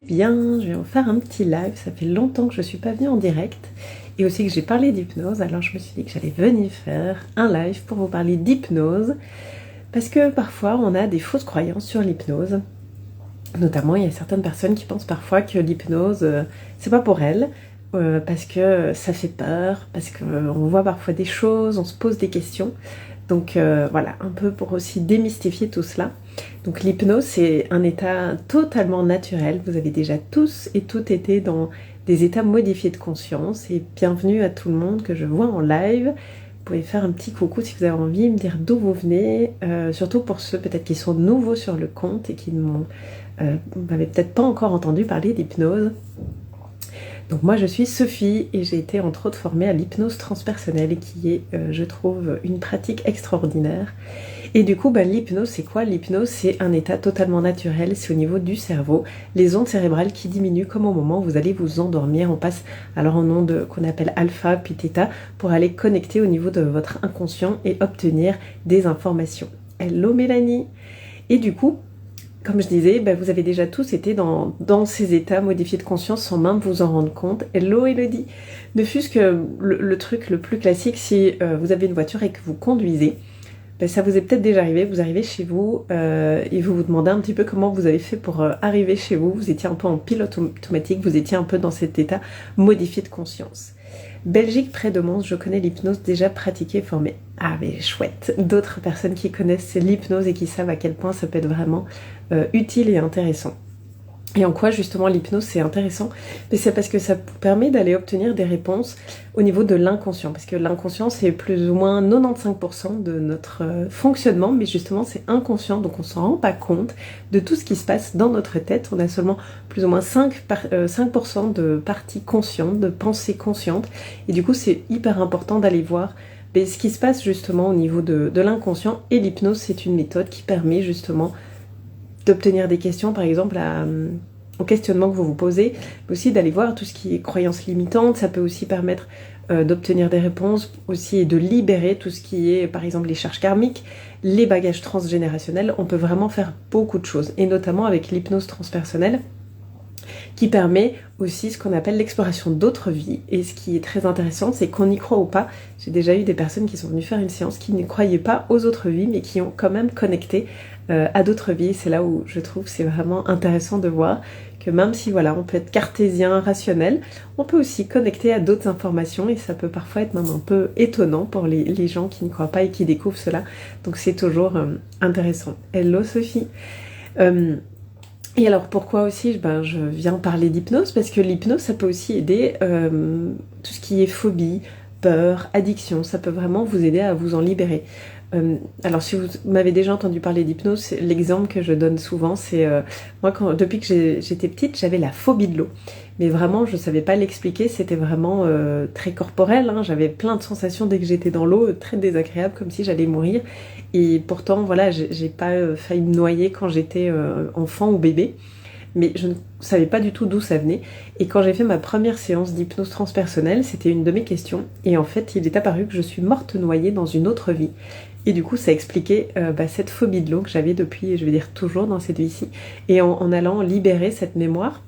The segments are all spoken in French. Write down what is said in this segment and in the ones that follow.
Bien, je vais vous faire un petit live, ça fait longtemps que je ne suis pas venue en direct et aussi que j'ai parlé d'hypnose, alors je me suis dit que j'allais venir faire un live pour vous parler d'hypnose parce que parfois on a des fausses croyances sur l'hypnose. Notamment, il y a certaines personnes qui pensent parfois que l'hypnose, c'est pas pour elles, parce que ça fait peur, parce qu'on voit parfois des choses, on se pose des questions. Donc voilà, un peu pour aussi démystifier tout cela. Donc l'hypnose, c'est un état totalement naturel. Vous avez déjà tous et toutes été dans des états modifiés de conscience. Et bienvenue à tout le monde que je vois en live. Vous pouvez faire un petit coucou si vous avez envie, me dire d'où vous venez. Surtout pour ceux peut-être qui sont nouveaux sur le compte et qui ne m'avaient peut-être pas encore entendu parler d'hypnose. Donc moi je suis Sophie et j'ai été entre autres formée à l'hypnose transpersonnelle qui est, je trouve, une pratique extraordinaire. Et du coup, l'hypnose c'est quoi? L'hypnose c'est un état totalement naturel, c'est au niveau du cerveau, les ondes cérébrales qui diminuent comme au moment où vous allez vous endormir. On passe alors en ondes qu'on appelle alpha puis theta pour aller connecter au niveau de votre inconscient et obtenir des informations. Hello Mélanie! Et du coup, comme je disais, vous avez déjà tous été dans ces états modifiés de conscience sans même vous en rendre compte. Hello Elodie! Ne fût-ce que le truc le plus classique, si vous avez une voiture et que vous conduisez, ça vous est peut-être déjà arrivé, vous arrivez chez vous et vous vous demandez un petit peu comment vous avez fait pour arriver chez vous. Vous étiez un peu en pilote automatique, vous étiez un peu dans cet état modifié de conscience. Belgique, près de Mons, je connais l'hypnose déjà pratiquée, formée. Ah mais chouette! D'autres personnes qui connaissent l'hypnose et qui savent à quel point ça peut être vraiment utile et intéressant. Et en quoi justement l'hypnose c'est intéressant? Mais c'est parce que ça permet d'aller obtenir des réponses au niveau de l'inconscient. Parce que l'inconscient c'est plus ou moins 95% de notre fonctionnement, mais justement c'est inconscient, donc on s'en rend pas compte de tout ce qui se passe dans notre tête. On a seulement plus ou moins 5% de parties conscientes, de pensées conscientes. Et du coup c'est hyper important d'aller voir ce qui se passe justement au niveau de l'inconscient. Et l'hypnose c'est une méthode qui permet justement d'obtenir des questions, par exemple, au questionnement que vous vous posez, mais aussi d'aller voir tout ce qui est croyances limitantes. Ça peut aussi permettre d'obtenir des réponses aussi et de libérer tout ce qui est, par exemple, les charges karmiques, les bagages transgénérationnels. On peut vraiment faire beaucoup de choses, et notamment avec l'hypnose transpersonnelle, qui permet aussi ce qu'on appelle l'exploration d'autres vies. Et ce qui est très intéressant, c'est qu'on y croit ou pas. J'ai déjà eu des personnes qui sont venues faire une séance qui ne croyaient pas aux autres vies, mais qui ont quand même connecté à d'autres vies. C'est là où je trouve c'est vraiment intéressant de voir que même si voilà, on peut être cartésien, rationnel, on peut aussi connecter à d'autres informations, et ça peut parfois être même un peu étonnant pour les gens qui ne croient pas et qui découvrent cela. Donc c'est toujours intéressant. Hello Sophie! Et alors pourquoi aussi je viens parler d'hypnose? Parce que l'hypnose ça peut aussi aider tout ce qui est phobie, peur, addiction. Ça peut vraiment vous aider à vous en libérer. Alors si vous m'avez déjà entendu parler d'hypnose, l'exemple que je donne souvent c'est moi depuis que j'étais petite j'avais la phobie de l'eau. Mais vraiment je ne savais pas l'expliquer, c'était vraiment très corporel, hein. J'avais plein de sensations dès que j'étais dans l'eau, très désagréable, comme si j'allais mourir. Et pourtant voilà, j'ai pas failli me noyer quand j'étais enfant ou bébé. Mais je ne savais pas du tout d'où ça venait. Et quand j'ai fait ma première séance d'hypnose transpersonnelle, c'était une de mes questions. Et en fait, il est apparu que je suis morte noyée dans une autre vie. Et du coup, ça expliquait cette phobie de l'eau que j'avais depuis, je vais dire toujours, dans cette vie-ci. Et en allant libérer cette mémoire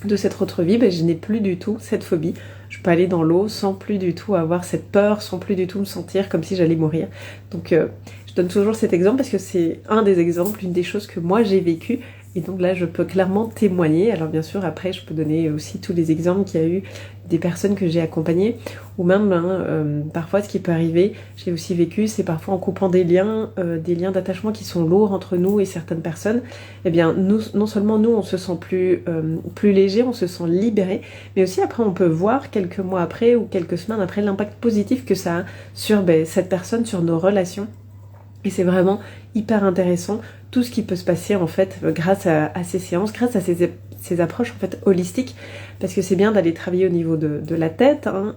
de cette autre vie, je n'ai plus du tout cette phobie. Je peux aller dans l'eau sans plus du tout avoir cette peur, sans plus du tout me sentir comme si j'allais mourir. Donc, je donne toujours cet exemple parce que c'est un des exemples, une des choses que moi j'ai vécues. Et donc là, je peux clairement témoigner. Alors bien sûr, après, je peux donner aussi tous les exemples qu'il y a eu des personnes que j'ai accompagnées. Ou même, parfois, ce qui peut arriver, j'ai aussi vécu, c'est parfois en coupant des liens d'attachement qui sont lourds entre nous et certaines personnes. Eh bien, nous, non seulement nous, on se sent plus léger, on se sent libéré, mais aussi après, on peut voir quelques mois après ou quelques semaines après l'impact positif que ça a sur cette personne, sur nos relations. Et c'est vraiment hyper intéressant tout ce qui peut se passer en fait grâce à ces séances, grâce à ces approches en fait holistiques, parce que c'est bien d'aller travailler au niveau de la tête, hein,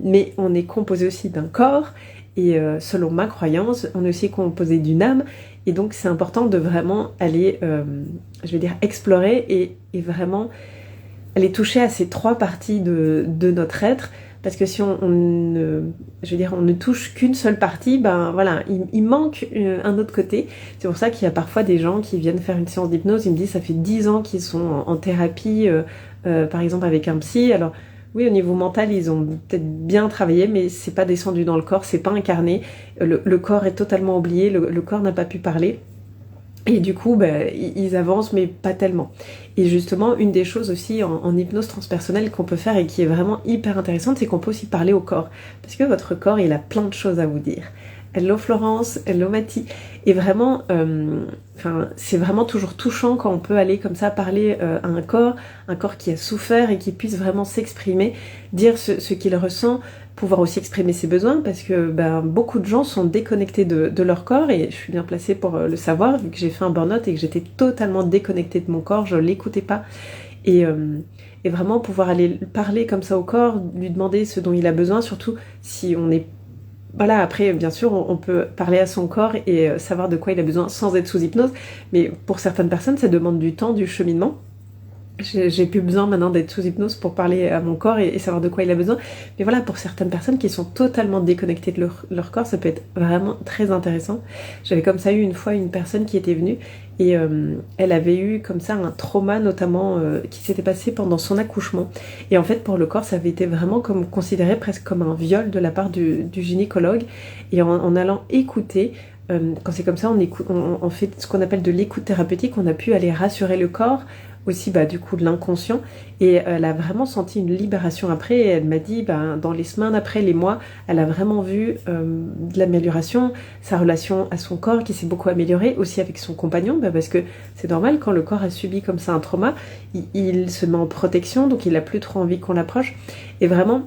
mais on est composé aussi d'un corps, et selon ma croyance, on est aussi composé d'une âme, et donc c'est important de vraiment aller, je vais dire, explorer et vraiment aller toucher à ces trois parties de notre être, parce que si on ne touche qu'une seule partie, ben voilà, il manque un autre côté. C'est pour ça qu'il y a parfois des gens qui viennent faire une séance d'hypnose, ils me disent ça fait 10 ans qu'ils sont en thérapie, par exemple avec un psy. Alors oui, au niveau mental, ils ont peut-être bien travaillé, mais c'est pas descendu dans le corps, c'est pas incarné. Le corps est totalement oublié, le corps n'a pas pu parler. Et du coup, ils avancent, mais pas tellement. Et justement, une des choses aussi en hypnose transpersonnelle qu'on peut faire et qui est vraiment hyper intéressante, c'est qu'on peut aussi parler au corps. Parce que votre corps, il a plein de choses à vous dire. Hello Florence, hello Mathie. Et vraiment, c'est vraiment toujours touchant quand on peut aller comme ça parler à un corps qui a souffert et qui puisse vraiment s'exprimer, dire ce qu'il ressent, pouvoir aussi exprimer ses besoins, parce que beaucoup de gens sont déconnectés de leur corps, et je suis bien placée pour le savoir, vu que j'ai fait un burn-out et que j'étais totalement déconnectée de mon corps, je l'écoutais pas. Et vraiment pouvoir aller parler comme ça au corps, lui demander ce dont il a besoin, surtout si on est... Voilà, après, bien sûr, on peut parler à son corps et savoir de quoi il a besoin sans être sous hypnose, mais pour certaines personnes, ça demande du temps, du cheminement. J'ai plus besoin maintenant d'être sous hypnose pour parler à mon corps et savoir de quoi il a besoin. Mais voilà, pour certaines personnes qui sont totalement déconnectées de leur corps, ça peut être vraiment très intéressant. J'avais comme ça eu une fois une personne qui était venue et elle avait eu comme ça un trauma notamment qui s'était passé pendant son accouchement. Et en fait, pour le corps, ça avait été vraiment considéré presque comme un viol de la part du gynécologue. Et en allant écouter... quand c'est comme ça, on fait ce qu'on appelle de l'écoute thérapeutique, on a pu aller rassurer le corps, aussi du coup de l'inconscient, et elle a vraiment senti une libération après, et elle m'a dit dans les semaines après, les mois, elle a vraiment vu de l'amélioration, sa relation à son corps qui s'est beaucoup améliorée, aussi avec son compagnon, parce que c'est normal, quand le corps a subi comme ça un trauma, il se met en protection, donc il a plus trop envie qu'on l'approche, et vraiment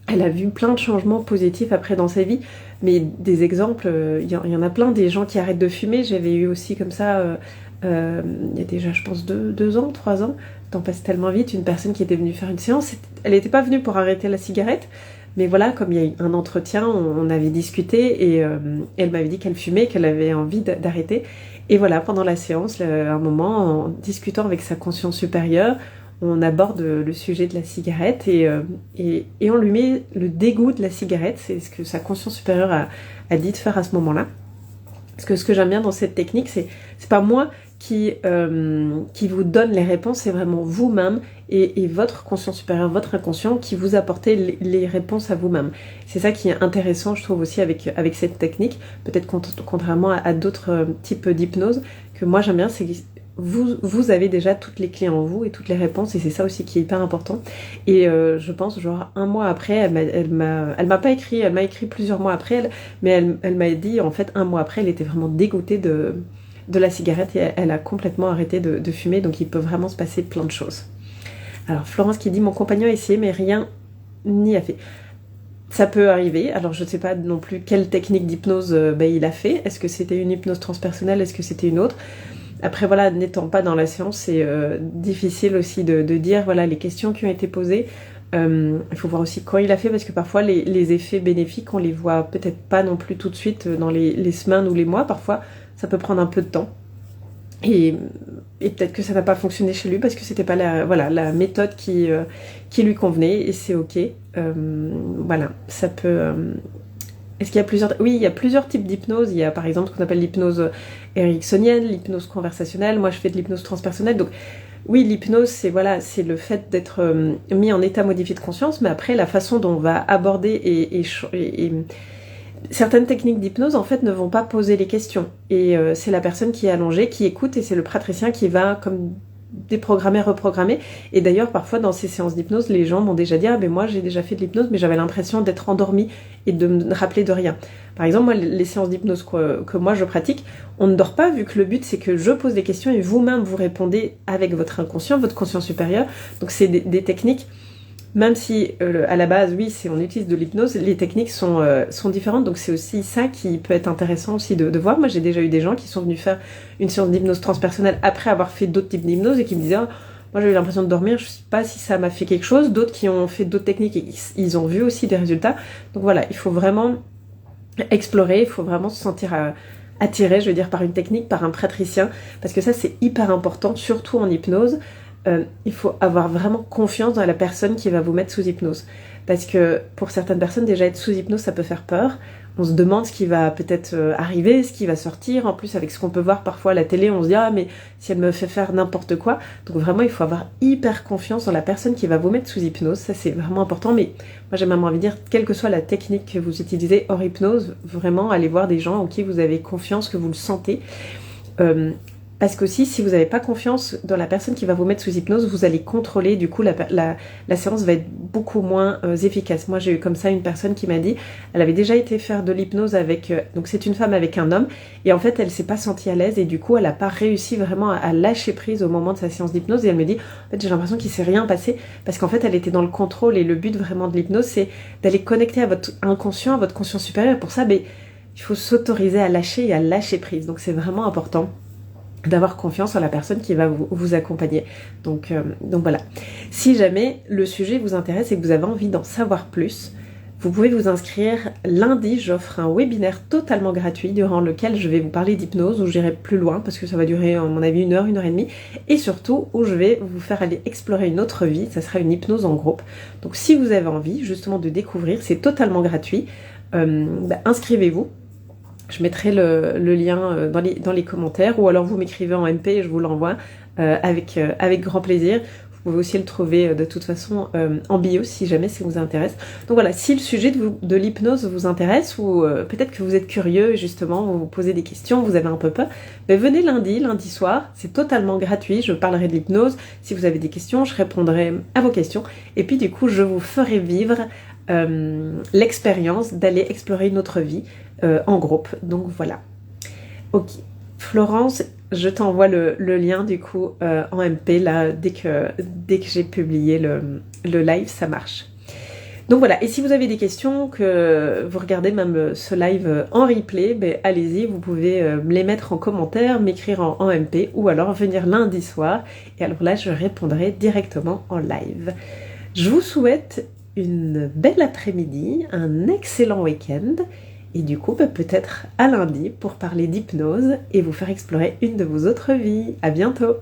elle a vu plein de changements positifs après dans sa vie, mais des exemples, il y en a plein, des gens qui arrêtent de fumer. J'avais eu aussi comme ça, il y a déjà je pense 2 ans, 3 ans, le temps passe tellement vite, une personne qui était venue faire une séance, elle n'était pas venue pour arrêter la cigarette, mais voilà, comme il y a eu un entretien, on avait discuté, et elle m'avait dit qu'elle fumait, qu'elle avait envie d'arrêter, et voilà, pendant la séance, un moment, en discutant avec sa conscience supérieure, on aborde le sujet de la cigarette et on lui met le dégoût de la cigarette, c'est ce que sa conscience supérieure a dit de faire à ce moment-là. Parce que ce que j'aime bien dans cette technique, c'est pas moi qui vous donne les réponses, c'est vraiment vous-même et votre conscience supérieure, votre inconscient qui vous apportez les réponses à vous-même. C'est ça qui est intéressant, je trouve aussi avec cette technique, peut-être contrairement à d'autres types d'hypnose, que moi j'aime bien, c'est vous avez déjà toutes les clés en vous et toutes les réponses, et c'est ça aussi qui est hyper important. Et je pense genre 1 mois après, elle m'a pas écrit, elle m'a écrit plusieurs mois après, mais elle m'a dit en fait 1 mois après, elle était vraiment dégoûtée de la cigarette, et elle a complètement arrêté de fumer, donc il peut vraiment se passer plein de choses. Alors Florence qui dit mon compagnon a essayé mais rien n'y a fait. Ça peut arriver, alors je ne sais pas non plus quelle technique d'hypnose il a fait, est-ce que c'était une hypnose transpersonnelle, est-ce que c'était une autre? Après voilà, n'étant pas dans la séance, c'est difficile aussi de dire voilà les questions qui ont été posées. Il faut voir aussi quand il a fait, parce que parfois les effets bénéfiques, on les voit peut-être pas non plus tout de suite dans les semaines ou les mois. Parfois, ça peut prendre un peu de temps. Et peut-être que ça n'a pas fonctionné chez lui parce que c'était pas la méthode qui lui convenait, et c'est ok. Voilà, ça peut... Est-ce qu'il y a plusieurs... Oui, il y a plusieurs types d'hypnose. Il y a par exemple ce qu'on appelle l'hypnose ericksonienne, l'hypnose conversationnelle. Moi, je fais de l'hypnose transpersonnelle. Donc oui, l'hypnose, c'est le fait d'être mis en état modifié de conscience, mais après, la façon dont on va aborder et certaines techniques d'hypnose, en fait, ne vont pas poser les questions. Et c'est la personne qui est allongée, qui écoute, et c'est le praticien qui va comme déprogrammer, reprogrammer. Et d'ailleurs, parfois, dans ces séances d'hypnose, les gens m'ont déjà dit « Ah, ben moi, j'ai déjà fait de l'hypnose, mais j'avais l'impression d'être endormie et de me rappeler de rien. » Par exemple, moi, les séances d'hypnose que moi, je pratique, on ne dort pas, vu que le but, c'est que je pose des questions et vous-même, vous répondez avec votre inconscient, votre conscience supérieure. Donc, c'est des techniques... Même si, à la base, oui, on utilise de l'hypnose, les techniques sont différentes, donc c'est aussi ça qui peut être intéressant aussi de voir. Moi, j'ai déjà eu des gens qui sont venus faire une séance d'hypnose transpersonnelle après avoir fait d'autres types d'hypnose et qui me disaient oh, moi, j'ai eu l'impression de dormir, je sais pas si ça m'a fait quelque chose. D'autres qui ont fait d'autres techniques et ils ont vu aussi des résultats. Donc voilà, il faut vraiment explorer, il faut vraiment se sentir attiré, je veux dire, par une technique, par un praticien, parce que ça, c'est hyper important, surtout en hypnose. il faut avoir vraiment confiance dans la personne qui va vous mettre sous hypnose. Parce que pour certaines personnes, déjà être sous hypnose, ça peut faire peur. On se demande ce qui va peut-être arriver, ce qui va sortir. En plus, avec ce qu'on peut voir parfois à la télé, on se dit « Ah, mais si elle me fait faire n'importe quoi ». Donc vraiment, il faut avoir hyper confiance dans la personne qui va vous mettre sous hypnose. Ça, c'est vraiment important. Mais moi, j'ai même envie de dire, quelle que soit la technique que vous utilisez hors hypnose, vraiment, allez voir des gens en qui vous avez confiance, que vous le sentez. Parce qu'aussi, si vous n'avez pas confiance dans la personne qui va vous mettre sous hypnose, vous allez contrôler, du coup, la séance va être beaucoup moins efficace. Moi, j'ai eu comme ça une personne qui m'a dit, elle avait déjà été faire de l'hypnose avec, donc c'est une femme avec un homme, et en fait, elle s'est pas sentie à l'aise, et du coup, elle n'a pas réussi vraiment à lâcher prise au moment de sa séance d'hypnose, et elle me dit, en fait, j'ai l'impression qu'il s'est rien passé, parce qu'en fait, elle était dans le contrôle, et le but vraiment de l'hypnose, c'est d'aller connecter à votre inconscient, à votre conscience supérieure, et pour ça, il faut s'autoriser à lâcher et à lâcher prise, donc c'est vraiment important d'avoir confiance en la personne qui va vous accompagner. Donc voilà. Si jamais le sujet vous intéresse et que vous avez envie d'en savoir plus, vous pouvez vous inscrire lundi. J'offre un webinaire totalement gratuit durant lequel je vais vous parler d'hypnose, où j'irai plus loin parce que ça va durer à mon avis 1 heure, 1 heure et demie, et surtout où je vais vous faire aller explorer une autre vie. Ça sera une hypnose en groupe. Donc si vous avez envie justement de découvrir, c'est totalement gratuit. Inscrivez-vous. Je mettrai le lien dans les commentaires, ou alors vous m'écrivez en MP et je vous l'envoie avec grand plaisir. Vous pouvez aussi le trouver de toute façon en bio si jamais ça vous intéresse. Donc voilà, si le sujet de l'hypnose vous intéresse, ou peut-être que vous êtes curieux et justement vous vous posez des questions, vous avez un peu peur, venez lundi soir, c'est totalement gratuit, je parlerai de l'hypnose. Si vous avez des questions, je répondrai à vos questions. Et puis du coup, je vous ferai vivre l'expérience d'aller explorer une autre vie en groupe. Donc voilà. Ok. Florence, je t'envoie le lien du coup en MP là, dès que j'ai publié le live, ça marche. Donc voilà, et si vous avez des questions, que vous regardez même ce live en replay, allez-y, vous pouvez me les mettre en commentaire, m'écrire en MP, ou alors venir lundi soir, et alors là je répondrai directement en live. Je vous souhaite une belle après-midi, un excellent week-end, et du coup peut-être à lundi pour parler d'hypnose et vous faire explorer une de vos autres vies. À bientôt!